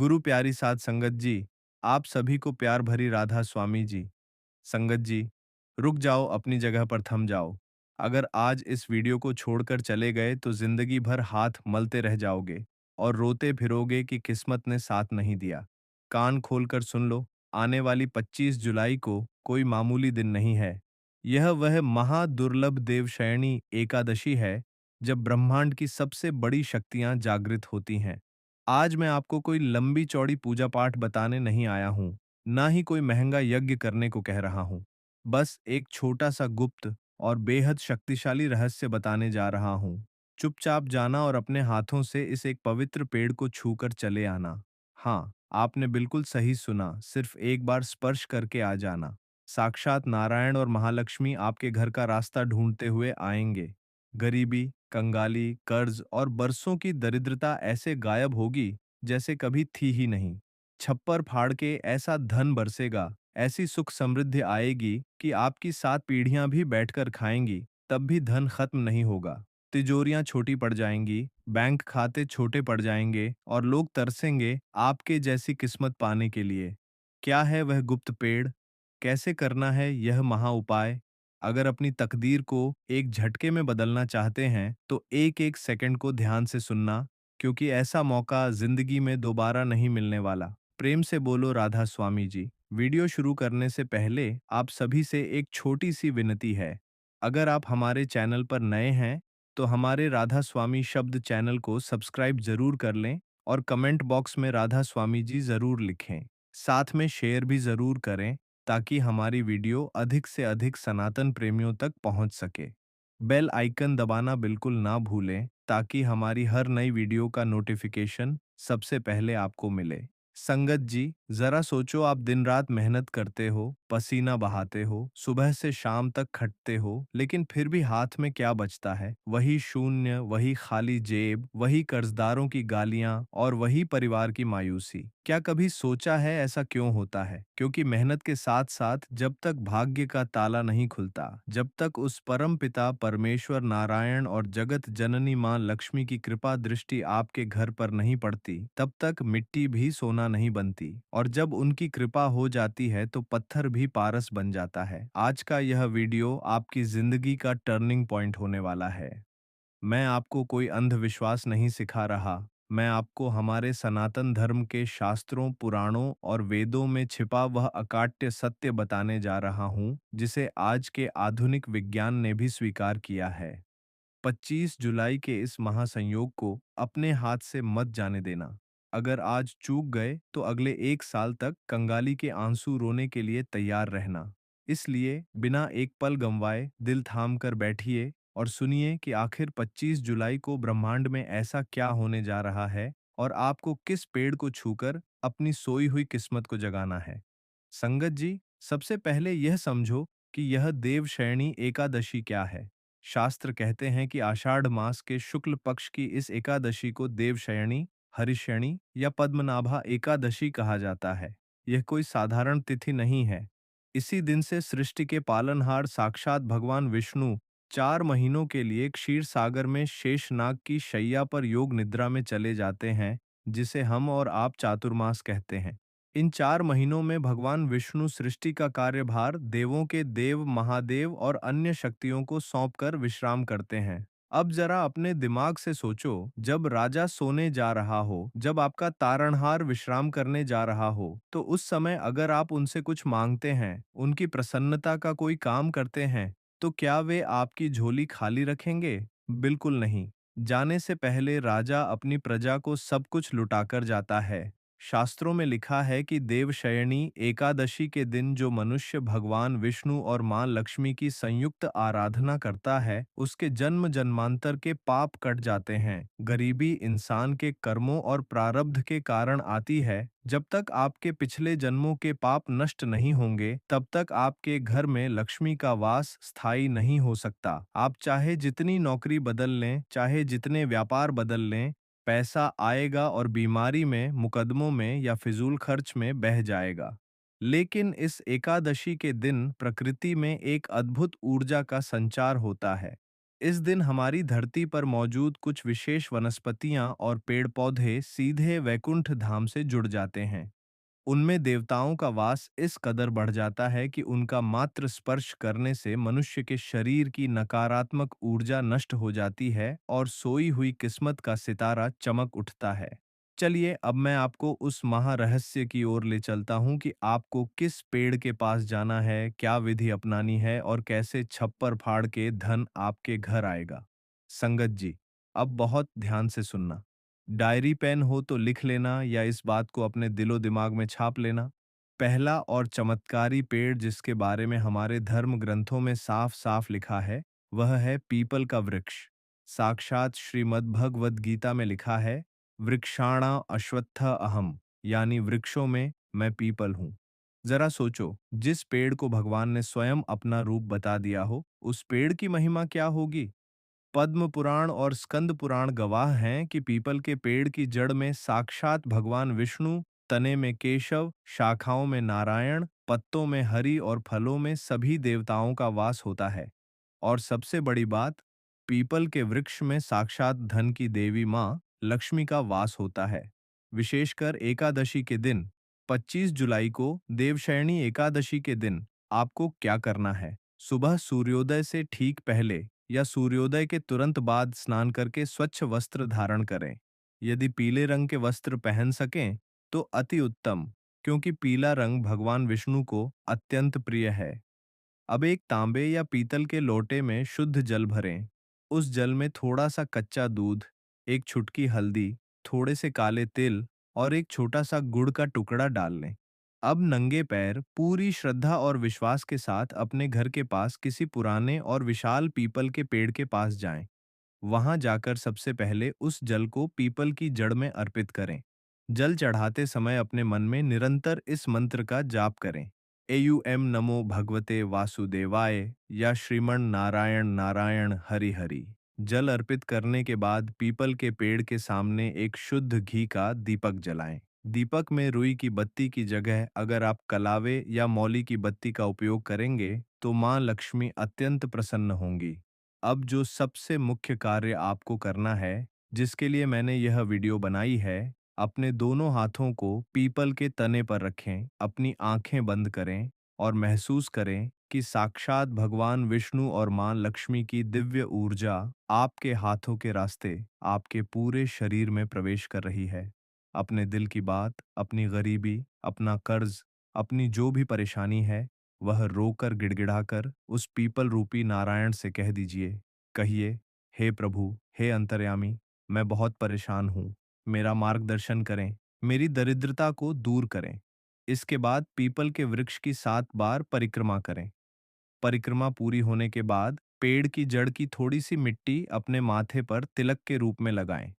गुरु प्यारी साध संगत जी, आप सभी को प्यार भरी राधा स्वामी जी। संगत जी, रुक जाओ, अपनी जगह पर थम जाओ। अगर आज इस वीडियो को छोड़कर चले गए तो जिंदगी भर हाथ मलते रह जाओगे और रोते फिरोगे कि किस्मत ने साथ नहीं दिया। कान खोलकर सुन लो, आने वाली 25 जुलाई को कोई मामूली दिन नहीं है। यह वह महादुर्लभ देवशयनी एकादशी है जब ब्रह्मांड की सबसे बड़ी शक्तियां जागृत होती हैं। आज मैं आपको कोई लंबी चौड़ी पूजा पाठ बताने नहीं आया हूँ, ना ही कोई महंगा यज्ञ करने को कह रहा हूँ। बस एक छोटा सा गुप्त और बेहद शक्तिशाली रहस्य बताने जा रहा हूँ। चुपचाप जाना और अपने हाथों से इस एक पवित्र पेड़ को छूकर चले आना। हाँ, आपने बिल्कुल सही सुना, सिर्फ एक बार स्पर्श करके आ जाना। साक्षात नारायण और महालक्ष्मी आपके घर का रास्ता ढूंढते हुए आएंगे। गरीबी, कंगाली, कर्ज और बरसों की दरिद्रता ऐसे गायब होगी जैसे कभी थी ही नहीं। छप्पर फाड़ के ऐसा धन बरसेगा, ऐसी सुख समृद्धि आएगी कि आपकी 7 पीढ़ियां भी बैठकर खाएंगी, तब भी धन खत्म नहीं होगा। तिजोरियां छोटी पड़ जाएंगी, बैंक खाते छोटे पड़ जाएंगे और लोग तरसेंगे आपके जैसी किस्मत पाने के लिए। क्या है वह गुप्त पेड़? कैसे करना है यह महा उपाय? अगर अपनी तकदीर को एक झटके में बदलना चाहते हैं तो एक एक सेकंड को ध्यान से सुनना, क्योंकि ऐसा मौका जिंदगी में दोबारा नहीं मिलने वाला। प्रेम से बोलो राधा स्वामी जी। वीडियो शुरू करने से पहले आप सभी से एक छोटी सी विनती है। अगर आप हमारे चैनल पर नए हैं तो हमारे राधा स्वामी शब्द चैनल को सब्सक्राइब जरूर कर लें और कमेंट बॉक्स में राधा स्वामी जी जरूर लिखें। साथ में शेयर भी जरूर करें ताकि हमारी वीडियो अधिक से अधिक सनातन प्रेमियों तक पहुंच सके। बेल आइकन दबाना बिल्कुल ना भूलें ताकि हमारी हर नई वीडियो का नोटिफिकेशन सबसे पहले आपको मिले। संगत जी, जरा सोचो, आप दिन रात मेहनत करते हो, पसीना बहाते हो, सुबह से शाम तक खटते हो, लेकिन फिर भी हाथ में क्या बचता है? वही शून्य, वही खाली जेब, वही कर्जदारों की गालियां और वही परिवार की मायूसी। क्या कभी सोचा है ऐसा क्यों होता है? क्योंकि मेहनत के साथ साथ जब तक भाग्य का ताला नहीं खुलता, जब तक उस परम पिता परमेश्वर नारायण और जगत जननी मां लक्ष्मी की कृपा दृष्टि आपके घर पर नहीं पड़ती, तब तक मिट्टी भी सोना नहीं बनती, और जब उनकी कृपा हो जाती है तो पत्थर भी पारस बन जाता है। आज का यह वीडियो आपकी जिंदगी का टर्निंग पॉइंट होने वाला है। मैं आपको कोई अंधविश्वास नहीं सिखा रहा, मैं आपको हमारे सनातन धर्म के शास्त्रों, पुराणों और वेदों में छिपा वह अकाट्य सत्य बताने जा रहा हूं, जिसे आज के आधुनिक विज्ञान ने भी स्वीकार किया है। 25 जुलाई के इस महासंयोग को अपने हाथ से मत जाने देना। अगर आज चूक गए तो अगले 1 साल तक कंगाली के आंसू रोने के लिए तैयार रहना। इसलिए बिना एक पल गंवाए दिल थाम कर बैठिए और सुनिए कि आखिर 25 जुलाई को ब्रह्मांड में ऐसा क्या होने जा रहा है और आपको किस पेड़ को छूकर अपनी सोई हुई किस्मत को जगाना है। संगत जी, सबसे पहले यह समझो कि यह देवशयनी एकादशी क्या है। शास्त्र कहते हैं कि आषाढ़ मास के शुक्ल पक्ष की इस एकादशी को देवशयनी, हरिशयनी या पद्मनाभा एकादशी कहा जाता है। यह कोई साधारण तिथि नहीं है। इसी दिन से सृष्टि के पालनहार साक्षात भगवान विष्णु 4 महीनों के लिए क्षीर सागर में शेषनाग की शैया पर योग निद्रा में चले जाते हैं, जिसे हम और आप चातुर्मास कहते हैं। इन 4 महीनों में भगवान विष्णु सृष्टि का कार्यभार देवों के देव महादेव और अन्य शक्तियों को सौंपकर विश्राम करते हैं। अब जरा अपने दिमाग से सोचो, जब राजा सोने जा रहा हो, जब आपका तारणहार विश्राम करने जा रहा हो, तो उस समय अगर आप उनसे कुछ मांगते हैं, उनकी प्रसन्नता का कोई काम करते हैं, तो क्या वे आपकी झोली खाली रखेंगे? बिल्कुल नहीं। जाने से पहले राजा अपनी प्रजा को सब कुछ लुटाकर जाता है। शास्त्रों में लिखा है कि देवशयनी एकादशी के दिन जो मनुष्य भगवान विष्णु और मां लक्ष्मी की संयुक्त आराधना करता है, उसके जन्म जन्मांतर के पाप कट जाते हैं। गरीबी इंसान के कर्मों और प्रारब्ध के कारण आती है। जब तक आपके पिछले जन्मों के पाप नष्ट नहीं होंगे, तब तक आपके घर में लक्ष्मी का वास स्थायी नहीं हो सकता। आप चाहे जितनी नौकरी बदल लें, चाहे जितने व्यापार बदल लें, पैसा आएगा और बीमारी में, मुकदमों में या फिजूल खर्च में बह जाएगा। लेकिन इस एकादशी के दिन प्रकृति में एक अद्भुत ऊर्जा का संचार होता है। इस दिन हमारी धरती पर मौजूद कुछ विशेष वनस्पतियां और पेड़ पौधे सीधे वैकुंठ धाम से जुड़ जाते हैं। उनमें देवताओं का वास इस कदर बढ़ जाता है कि उनका मात्र स्पर्श करने से मनुष्य के शरीर की नकारात्मक ऊर्जा नष्ट हो जाती है और सोई हुई किस्मत का सितारा चमक उठता है। चलिए अब मैं आपको उस महारहस्य की ओर ले चलता हूं कि आपको किस पेड़ के पास जाना है, क्या विधि अपनानी है और कैसे छप्पर फाड़ के धन आपके घर आएगा। संगत जी, अब बहुत ध्यान से सुनना। डायरी पेन हो तो लिख लेना या इस बात को अपने दिलो दिमाग में छाप लेना। पहला और चमत्कारी पेड़ जिसके बारे में हमारे धर्म ग्रंथों में साफ साफ लिखा है, वह है पीपल का वृक्ष। साक्षात श्रीमद् भगवद गीता में लिखा है, वृक्षाणा अश्वत्थ अहम, यानी वृक्षों में मैं पीपल हूँ। जरा सोचो, जिस पेड़ को भगवान ने स्वयं अपना रूप बता दिया हो, उस पेड़ की महिमा क्या होगी। पद्म पुराण और स्कंद पुराण गवाह हैं कि पीपल के पेड़ की जड़ में साक्षात भगवान विष्णु, तने में केशव, शाखाओं में नारायण, पत्तों में हरि और फलों में सभी देवताओं का वास होता है। और सबसे बड़ी बात, पीपल के वृक्ष में साक्षात धन की देवी माँ लक्ष्मी का वास होता है। विशेषकर एकादशी के दिन, 25 जुलाई को देवशयनी एकादशी के दिन आपको क्या करना है? सुबह सूर्योदय से ठीक पहले या सूर्योदय के तुरंत बाद स्नान करके स्वच्छ वस्त्र धारण करें। यदि पीले रंग के वस्त्र पहन सकें तो अति उत्तम, क्योंकि पीला रंग भगवान विष्णु को अत्यंत प्रिय है। अब एक तांबे या पीतल के लोटे में शुद्ध जल भरें। उस जल में थोड़ा सा कच्चा दूध, एक चुटकी हल्दी, थोड़े से काले तिल और एक छोटा सा गुड़ का टुकड़ा डाल लें। अब नंगे पैर पूरी श्रद्धा और विश्वास के साथ अपने घर के पास किसी पुराने और विशाल पीपल के पेड़ के पास जाएं। वहां जाकर सबसे पहले उस जल को पीपल की जड़ में अर्पित करें। जल चढ़ाते समय अपने मन में निरंतर इस मंत्र का जाप करें, एयू नमो भगवते वासुदेवाय या श्रीमन नारायण नारायण हरि हरि। जल अर्पित करने के बाद पीपल के पेड़ के सामने एक शुद्ध घी का दीपक जलाएं। दीपक में रुई की बत्ती की जगह अगर आप कलावे या मौली की बत्ती का उपयोग करेंगे तो मां लक्ष्मी अत्यंत प्रसन्न होंगी। अब जो सबसे मुख्य कार्य आपको करना है, जिसके लिए मैंने यह वीडियो बनाई है, अपने दोनों हाथों को पीपल के तने पर रखें, अपनी आंखें बंद करें और महसूस करें कि साक्षात भगवान विष्णु और मां लक्ष्मी की दिव्य ऊर्जा आपके हाथों के रास्ते आपके पूरे शरीर में प्रवेश कर रही है। अपने दिल की बात, अपनी गरीबी, अपना कर्ज, अपनी जो भी परेशानी है, वह रोकर गिड़गिड़ाकर उस पीपल रूपी नारायण से कह दीजिए। कहिए, हे प्रभु, हे अंतर्यामी, मैं बहुत परेशान हूँ, मेरा मार्गदर्शन करें, मेरी दरिद्रता को दूर करें। इसके बाद पीपल के वृक्ष की 7 बार परिक्रमा करें। परिक्रमा पूरी होने के बाद पेड़ की जड़ की थोड़ी सी मिट्टी अपने माथे पर तिलक के रूप में लगाएं।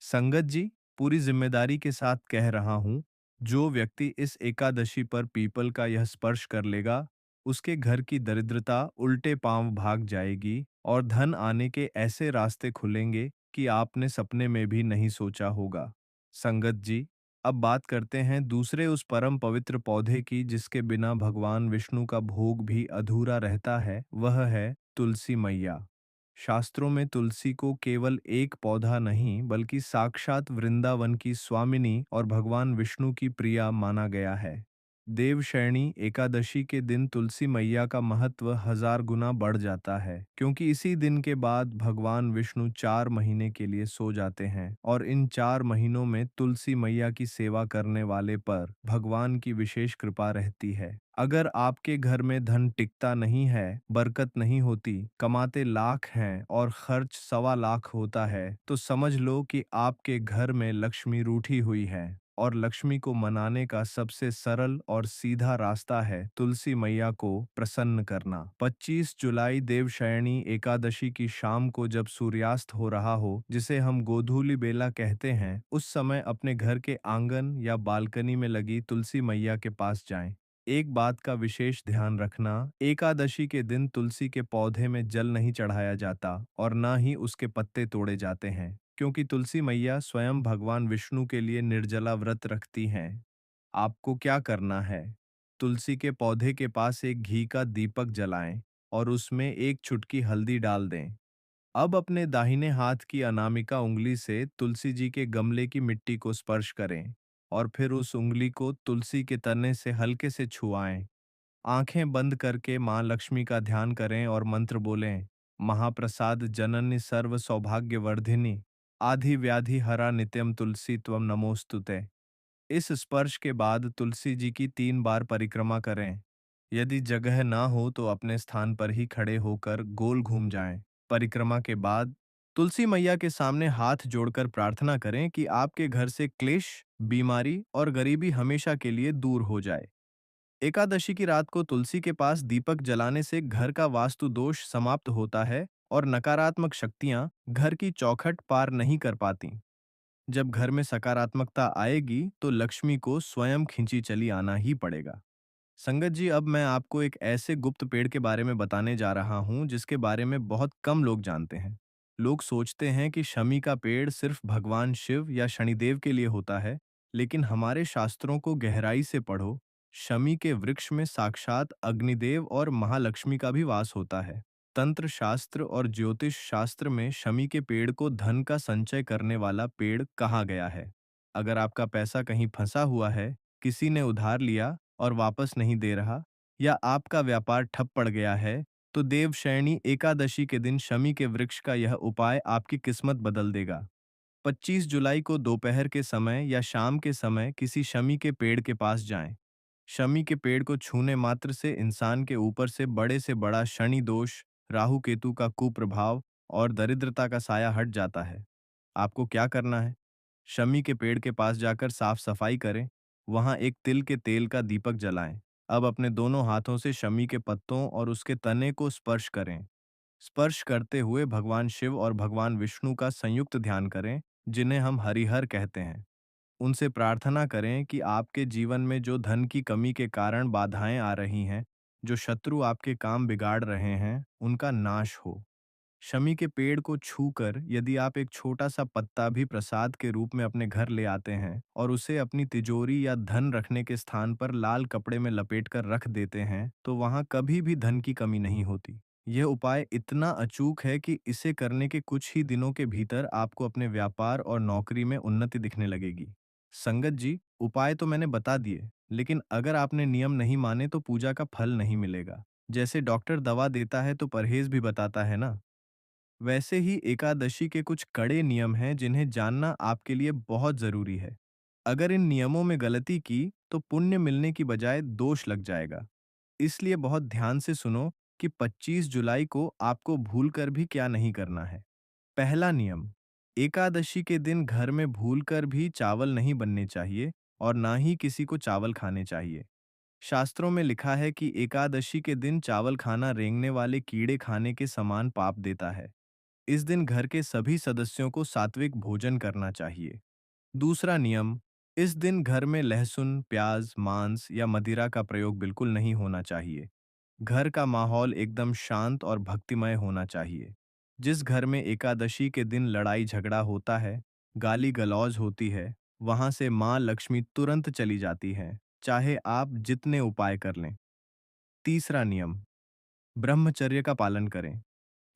संगत जी, पूरी जिम्मेदारी के साथ कह रहा हूं, जो व्यक्ति इस एकादशी पर पीपल का यह स्पर्श कर लेगा, उसके घर की दरिद्रता उल्टे पांव भाग जाएगी और धन आने के ऐसे रास्ते खुलेंगे कि आपने सपने में भी नहीं सोचा होगा। संगत जी, अब बात करते हैं दूसरे उस परम पवित्र पौधे की जिसके बिना भगवान विष्णु का भोग भी अधूरा रहता है, वह है तुलसी मैया। शास्त्रों में तुलसी को केवल एक पौधा नहीं बल्कि साक्षात वृंदावन की स्वामिनी और भगवान विष्णु की प्रिया माना गया है। देवशयनी एकादशी के दिन तुलसी मैया का महत्व 1000 गुना बढ़ जाता है, क्योंकि इसी दिन के बाद भगवान विष्णु 4 महीने के लिए सो जाते हैं और इन 4 महीनों में तुलसी मैया की सेवा करने वाले पर भगवान की विशेष कृपा रहती है। अगर आपके घर में धन टिकता नहीं है, बरकत नहीं होती, कमाते लाख हैं और खर्च 1.25 लाख होता है, तो समझ लो कि आपके घर में लक्ष्मी रूठी हुई है। और लक्ष्मी को मनाने का सबसे सरल और सीधा रास्ता है तुलसी मैया को प्रसन्न करना। 25 जुलाई देवशयनी एकादशी की शाम को जब सूर्यास्त हो रहा हो, जिसे हम गोधूलि बेला कहते हैं, उस समय अपने घर के आंगन या बालकनी में लगी तुलसी मैया के पास जाएं। एक बात का विशेष ध्यान रखना, एकादशी के दिन तुलसी के पौधे में जल नहीं चढ़ाया जाता और न ही उसके पत्ते तोड़े जाते हैं, क्योंकि तुलसी मैया स्वयं भगवान विष्णु के लिए निर्जला व्रत रखती हैं। आपको क्या करना है? तुलसी के पौधे के पास एक घी का दीपक जलाएं और उसमें एक चुटकी हल्दी डाल दें। अब अपने दाहिने हाथ की अनामिका उंगली से तुलसी जी के गमले की मिट्टी को स्पर्श करें और फिर उस उंगली को तुलसी के तने से हल्के से छुआएं। आंखें बंद करके मां लक्ष्मी का ध्यान करें और मंत्र बोलें। महाप्रसाद जननी सर्व सौभाग्यवर्धिनी, आधि व्याधि हरा नित्यम तुलसी त्वम नमोस्तुते। इस स्पर्श के बाद तुलसी जी की 3 बार परिक्रमा करें। यदि जगह ना हो तो अपने स्थान पर ही खड़े होकर गोल घूम जाएं। परिक्रमा के बाद तुलसी मैया के सामने हाथ जोड़कर प्रार्थना करें कि आपके घर से क्लेश, बीमारी और गरीबी हमेशा के लिए दूर हो जाए। एकादशी की रात को तुलसी के पास दीपक जलाने से घर का वास्तु दोष समाप्त होता है और नकारात्मक शक्तियां घर की चौखट पार नहीं कर पाती। जब घर में सकारात्मकता आएगी तो लक्ष्मी को स्वयं खींची चली आना ही पड़ेगा। संगत जी, अब मैं आपको एक ऐसे गुप्त पेड़ के बारे में बताने जा रहा हूं जिसके बारे में बहुत कम लोग जानते हैं। लोग सोचते हैं कि शमी का पेड़ सिर्फ भगवान शिव या शनिदेव के लिए होता है, लेकिन हमारे शास्त्रों को गहराई से पढ़ो। शमी के वृक्ष में साक्षात अग्निदेव और महालक्ष्मी का भी वास होता है। तंत्र शास्त्र और ज्योतिष शास्त्र में शमी के पेड़ को धन का संचय करने वाला पेड़ कहा गया है। अगर आपका पैसा कहीं फंसा हुआ है, किसी ने उधार लिया और वापस नहीं दे रहा, या आपका व्यापार ठप पड़ गया है, तो देवशयनी एकादशी के दिन शमी के वृक्ष का यह उपाय आपकी किस्मत बदल देगा। 25 जुलाई को दोपहर के समय या शाम के समय किसी शमी के पेड़ के पास जाएं। शमी के पेड़ को छूने मात्र से इंसान के ऊपर से बड़ा शनि दोष, राहु केतु का कुप्रभाव और दरिद्रता का साया हट जाता है। आपको क्या करना है? शमी के पेड़ के पास जाकर साफ सफाई करें, वहां एक तिल के तेल का दीपक जलाएं। अब अपने दोनों हाथों से शमी के पत्तों और उसके तने को स्पर्श करें। स्पर्श करते हुए भगवान शिव और भगवान विष्णु का संयुक्त ध्यान करें, जिन्हें हम हरिहर कहते हैं। उनसे प्रार्थना करें कि आपके जीवन में जो धन की कमी के कारण बाधाएं आ रही हैं, जो शत्रु आपके काम बिगाड़ रहे हैं, उनका नाश हो। शमी के पेड़ को छूकर यदि आप एक छोटा सा पत्ता भी प्रसाद के रूप में अपने घर ले आते हैं और उसे अपनी तिजोरी या धन रखने के स्थान पर लाल कपड़े में लपेटकर रख देते हैं, तो वहां कभी भी धन की कमी नहीं होती। यह उपाय इतना अचूक है कि इसे करने के कुछ ही दिनों के भीतर आपको अपने व्यापार और नौकरी में उन्नति दिखने लगेगी। संगत जी, उपाय तो मैंने बता दिए, लेकिन अगर आपने नियम नहीं माने तो पूजा का फल नहीं मिलेगा। जैसे डॉक्टर दवा देता है तो परहेज भी बताता है ना, वैसे ही एकादशी के कुछ कड़े नियम हैं जिन्हें जानना आपके लिए बहुत जरूरी है। अगर इन नियमों में गलती की तो पुण्य मिलने की बजाय दोष लग जाएगा। इसलिए बहुत ध्यान से सुनो कि 25 जुलाई को आपको भूलकर भी क्या नहीं करना है। पहला नियम, एकादशी के दिन घर में भूलकर भी चावल नहीं बनने चाहिए और ना ही किसी को चावल खाने चाहिए। शास्त्रों में लिखा है कि एकादशी के दिन चावल खाना रेंगने वाले कीड़े खाने के समान पाप देता है। इस दिन घर के सभी सदस्यों को सात्विक भोजन करना चाहिए। दूसरा नियम, इस दिन घर में लहसुन, प्याज, मांस या मदिरा का प्रयोग बिल्कुल नहीं होना चाहिए। घर का माहौल एकदम शांत और भक्तिमय होना चाहिए। जिस घर में एकादशी के दिन लड़ाई झगड़ा होता है, गाली गलौज होती है, वहां से मां लक्ष्मी तुरंत चली जाती है, चाहे आप जितने उपाय कर लें। तीसरा नियम, ब्रह्मचर्य का पालन करें।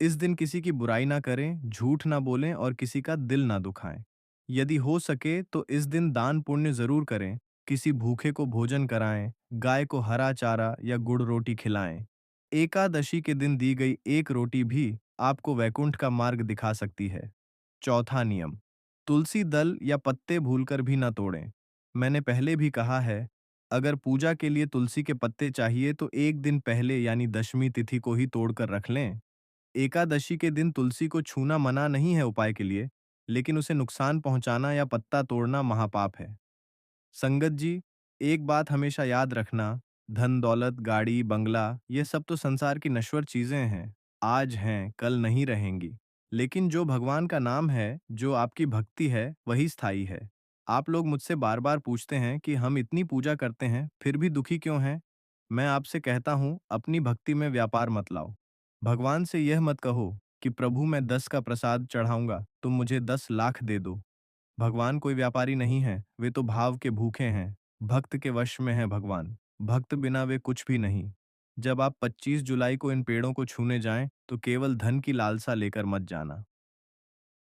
इस दिन किसी की बुराई ना करें, झूठ ना बोलें और किसी का दिल ना दुखाएं। यदि हो सके तो इस दिन दान पुण्य जरूर करें, किसी भूखे को भोजन कराएं, गाय को हरा चारा या गुड़ रोटी खिलाएं। एकादशी के दिन दी गई एक रोटी भी आपको वैकुंठ का मार्ग दिखा सकती है। चौथा नियम, तुलसी दल या पत्ते भूलकर भी ना तोड़ें। मैंने पहले भी कहा है, अगर पूजा के लिए तुलसी के पत्ते चाहिए तो एक दिन पहले यानी दशमी तिथि को ही तोड़कर रख लें। एकादशी के दिन तुलसी को छूना मना नहीं है उपाय के लिए, लेकिन उसे नुकसान पहुंचाना या पत्ता तोड़ना महापाप है। संगत जी, एक बात हमेशा याद रखना, धन दौलत, गाड़ी बंगला, ये सब तो संसार की नश्वर चीजें हैं, आज हैं कल नहीं रहेंगी। लेकिन जो भगवान का नाम है, जो आपकी भक्ति है, वही स्थायी है। आप लोग मुझसे बार बार पूछते हैं कि हम इतनी पूजा करते हैं फिर भी दुखी क्यों हैं। मैं आपसे कहता हूं, अपनी भक्ति में व्यापार मत लाओ। भगवान से यह मत कहो कि प्रभु मैं 10 का प्रसाद चढ़ाऊंगा, तुम मुझे 10 लाख दे दो। भगवान कोई व्यापारी नहीं है, वे तो भाव के भूखे हैं। भक्त के वश में है भगवान, भक्त बिना वे कुछ भी नहीं। जब आप 25 जुलाई को इन पेड़ों को छूने जाएं, तो केवल धन की लालसा लेकर मत जाना।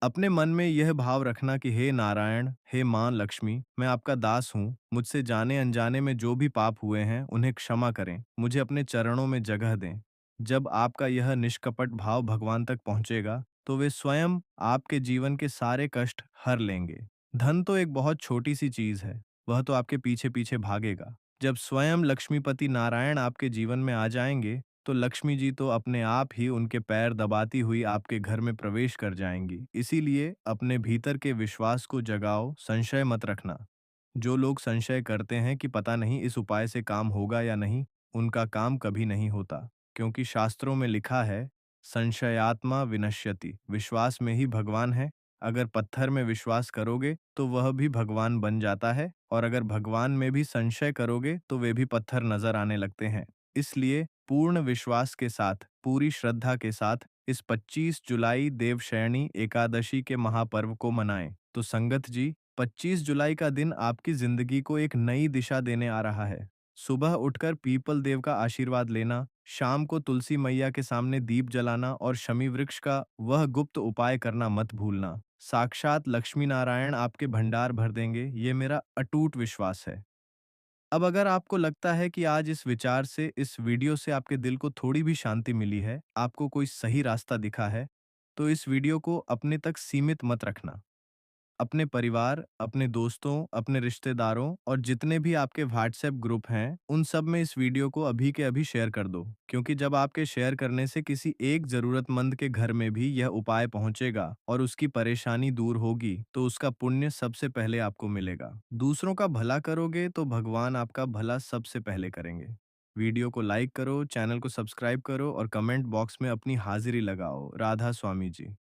अपने मन में यह भाव रखना कि हे नारायण, हे मां लक्ष्मी, मैं आपका दास हूँ, मुझसे जाने अनजाने में जो भी पाप हुए हैं, उन्हें क्षमा करें, मुझे अपने चरणों में जगह दें। जब आपका यह निष्कपट भाव भगवान तक पहुंचेगा, तो वे स्वयं आपके जीवन के सारे कष्ट हर लेंगे। धन तो एक बहुत छोटी सी चीज है, वह तो आपके पीछे पीछे भागेगा। जब स्वयं लक्ष्मीपति नारायण आपके जीवन में आ जाएंगे, तो लक्ष्मी जी तो अपने आप ही उनके पैर दबाती हुई आपके घर में प्रवेश कर जाएंगी। इसीलिए अपने भीतर के विश्वास को जगाओ, संशय मत रखना। जो लोग संशय करते हैं कि पता नहीं इस उपाय से काम होगा या नहीं, उनका काम कभी नहीं होता, क्योंकि शास्त्रों में लिखा है, संशयात्मा विनश्यति, विश्वास में ही भगवान है। अगर पत्थर में विश्वास करोगे तो वह भी भगवान बन जाता है, और अगर भगवान में भी संशय करोगे तो वे भी पत्थर नजर आने लगते हैं। इसलिए पूर्ण विश्वास के साथ, पूरी श्रद्धा के साथ इस 25 जुलाई देवशयनी एकादशी के महापर्व को मनाएं। तो संगत जी, 25 जुलाई का दिन आपकी जिंदगी को एक नई दिशा देने आ रहा है। सुबह उठकर पीपल देव का आशीर्वाद लेना, शाम को तुलसी मैया के सामने दीप जलाना और शमी वृक्ष का वह गुप्त उपाय करना मत भूलना। साक्षात लक्ष्मी नारायण आपके भंडार भर देंगे, ये मेरा अटूट विश्वास है। अब अगर आपको लगता है कि आज इस विचार से, इस वीडियो से आपके दिल को थोड़ी भी शांति मिली है, आपको कोई सही रास्ता दिखा है, तो इस वीडियो को अपने तक सीमित मत रखना। अपने परिवार, अपने दोस्तों, अपने रिश्तेदारों और जितने भी आपके व्हाट्सएप ग्रुप हैं, उन सब में इस वीडियो को अभी के अभी शेयर कर दो, क्योंकि जब आपके शेयर करने से किसी एक जरूरतमंद के घर में भी यह उपाय पहुंचेगा और उसकी परेशानी दूर होगी, तो उसका पुण्य सबसे पहले आपको मिलेगा। दूसरों का भला करोगे तो भगवान आपका भला सबसे पहले करेंगे। वीडियो को लाइक करो, चैनल को सब्सक्राइब करो और कमेंट बॉक्स में अपनी हाजिरी लगाओ। राधा स्वामी जी।